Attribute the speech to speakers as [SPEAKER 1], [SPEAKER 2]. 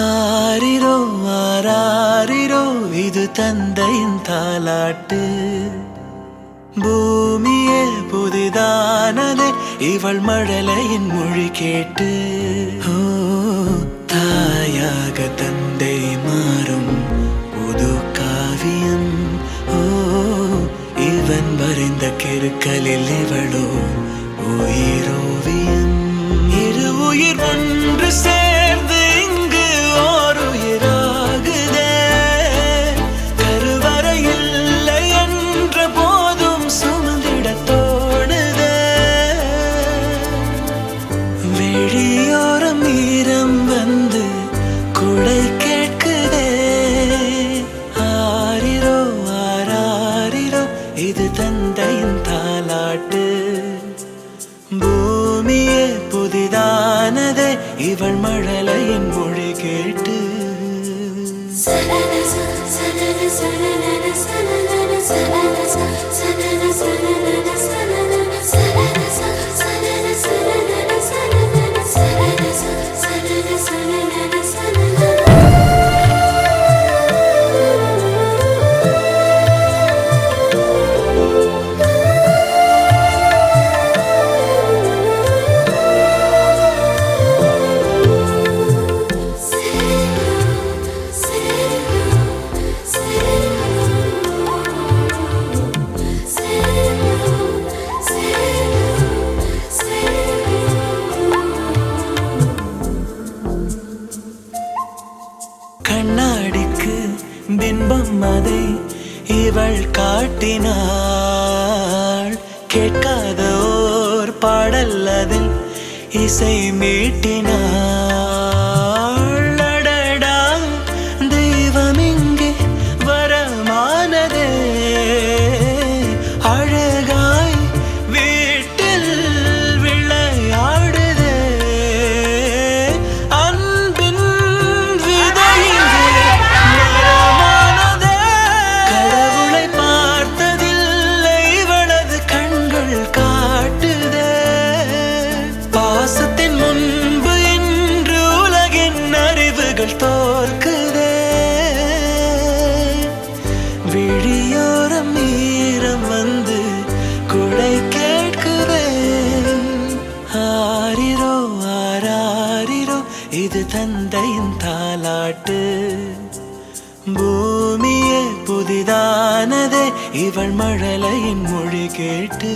[SPEAKER 1] ஆரிரோ ஆராரிரோ இது தந்தையின் தாலாட்டு. பூமியே புதிதானதே இவள் மழலையின் மொழி கேட்டு. ஓ தாயாக தந்தை மாறும் புது காவியம். ஓ இவன் வரைந்த கிறுக்கலில் இவளோ உயிரோவியம். இரு உயிர் ஒன்று சேர்ந்து இங்கு ஓர் உயிராகுதே. கருவறை இல்லை என்ற போதும் சுமந்திட தோணுதே. வெளியோரம் ஈரம் வந்து குடை கேட்குதே. ஆரிரோ ஆராரிரோ இது தந்தையின் தாலாட்டு. பூமியே புதிதானதே இவள் மழலையின் மொழி கேட்டு. கண்ணாடிக்கு பிம்பம் அதை இவள் காட்டினாள். கேட்காத ஓர் பாடல் அதில் இசை மீட்டினாள். அடடா தெய்வம் இங்கே வரமானதே. அழகாய் வீட்டில் விளையாடுதே. அன்பின் கடவுளை பார்த்ததில்லை இவளது கண்கள் காட்டுதே. பாசத்தின் முன்பு இன்று உலகின் அறிவுகள் தோற்குதே. விழியோரம் ஈரம் வந்து குடை கேட்குதே. ஆரிரோ ஆராரிரோ இது தந்தையின் தாலாட்டு. பூமியே புதிதானதே இவள் மழலையின் மொழி கேட்டு.